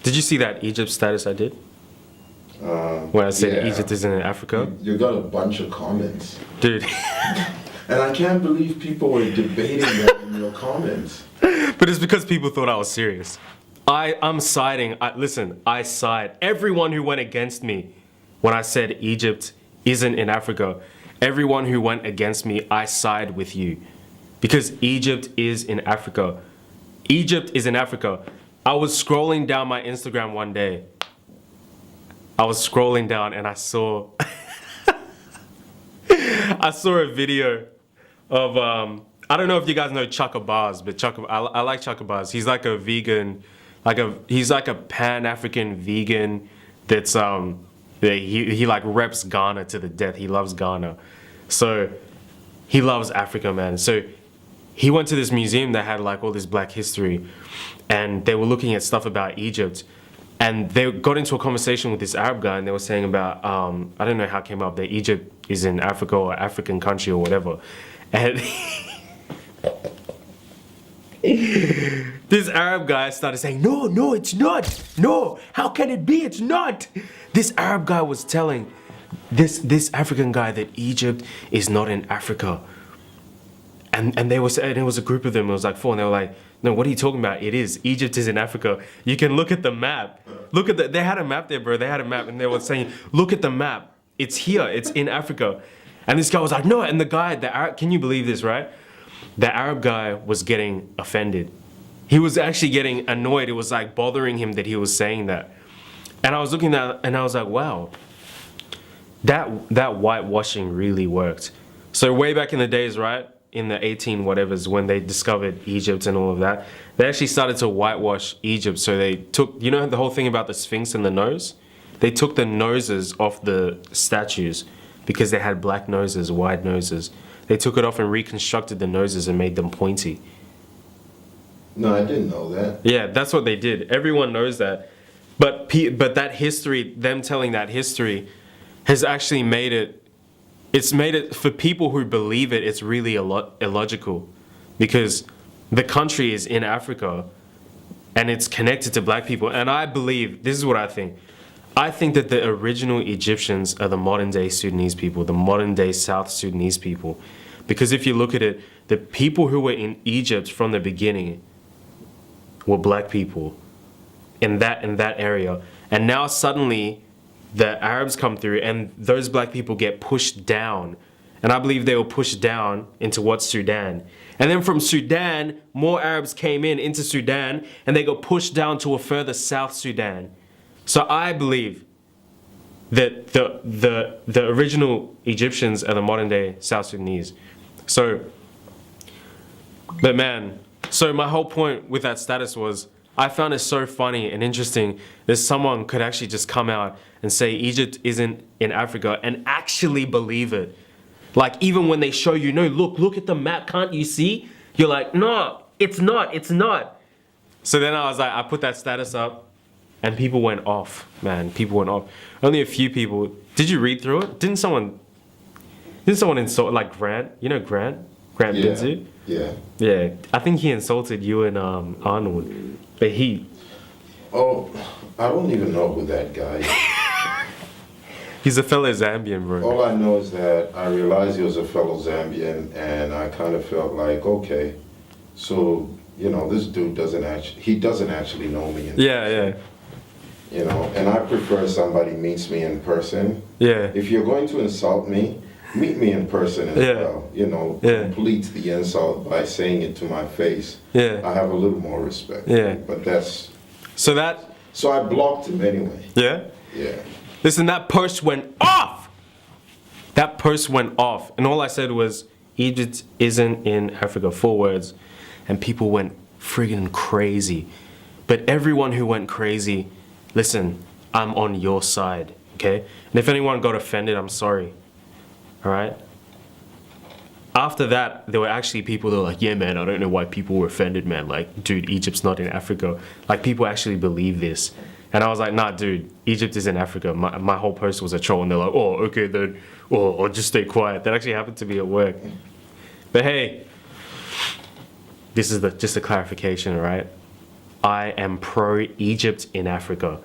Did you see that Egypt status I did? When I said Yeah. Egypt isn't in Africa? You got a bunch of comments. Dude. And I can't believe people were debating that in your comments. But it's because people thought I was serious. I'm siding. Listen, I side. Everyone who went against me when I said Egypt isn't in Africa, everyone who went against me, I side with you. Because Egypt is in Africa. Egypt is in Africa. I was scrolling down my Instagram one day. I was scrolling down and I saw I saw a video of I don't know if you guys know Chaka Bars, but I like Chaka Bars. He's like a vegan, he's like a Pan-African vegan that's he like reps Ghana to the death. He loves Ghana. So he loves Africa, man. So he went to this museum that had like all this black history, and they were looking at stuff about Egypt, and they got into a conversation with this Arab guy, and they were saying about I don't know how it came up that Egypt is in Africa or African country or whatever, and this Arab guy started saying, no, it's not. No, how can it be? It's not. This Arab guy was telling this African guy that Egypt is not in Africa. And they were saying, and it was a group of them, it was like four, and they were like, no, what are you talking about? It is. Egypt is in Africa. You can look at the map. They had a map there, bro. They had a map, and they were saying, look at the map. It's here. It's in Africa. And this guy was like, no. And the guy, the Arab, can you believe this, right? The Arab guy was getting offended. He was actually getting annoyed. It was like bothering him that he was saying that. And I was looking at that, and I was like, wow, that whitewashing really worked. So way back in the days, right? In the 18 whatevers, when they discovered Egypt and all of that, they actually started to whitewash Egypt. So they took, you know the whole thing about the Sphinx and the nose? They took the noses off the statues because they had black noses, wide noses. They took it off and reconstructed the noses and made them pointy. No, I didn't know that. Yeah, that's what they did. Everyone knows that. But that history, them telling that history, has actually made it, it's made it, for people who believe it, it's really illogical. Because the country is in Africa and it's connected to black people. And I believe, this is what I think. I think that the original Egyptians are the modern day Sudanese people, the modern day South Sudanese people. Because if you look at it, the people who were in Egypt from the beginning were black people in that area. And now suddenly the Arabs come through and those black people get pushed down. And I believe they were pushed down into what's Sudan. And then from Sudan, more Arabs came into Sudan and they got pushed down to a further South Sudan. So I believe that the original Egyptians are the modern day South Sudanese. So, but man, so my whole point with that status was, I found it so funny and interesting that someone could actually just come out and say Egypt isn't in Africa and actually believe it. Like even when they show you, no, look at the map, can't you see? You're like, no, it's not. So then I was like, I put that status up and people went off, man. People went off. Only a few people. Did you read through it? Didn't someone insult, like Grant? You know Grant? Grant Binzu? Yeah. Yeah. I think he insulted you and Arnold. But Oh, I don't even know who that guy is. He's a fellow Zambian, bro. All I know is that I realized he was a fellow Zambian, and I kind of felt like, okay, so, you know, this dude doesn't actually know me. Yeah. You know, and I prefer somebody meets me in person. Yeah. If you're going to insult me, meet me in person as well. You know, complete the insult by saying it to my face. Yeah. I have a little more respect. Yeah. But that's... So I blocked him anyway. Yeah? Yeah. Listen, that post went off! That post went off. And all I said was, Egypt isn't in Africa, 4 words. And people went friggin' crazy. But everyone who went crazy, listen, I'm on your side, okay? And if anyone got offended, I'm sorry. All right? After that, there were actually people that were like, yeah, man, I don't know why people were offended, man. Like, dude, Egypt's not in Africa. Like, people actually believe this. And I was like, nah, dude, Egypt is in Africa. My whole post was a troll. And they're like, oh, okay, then, or just stay quiet. That actually happened to me at work. But hey, this is just a clarification, all right? I am pro Egypt in Africa.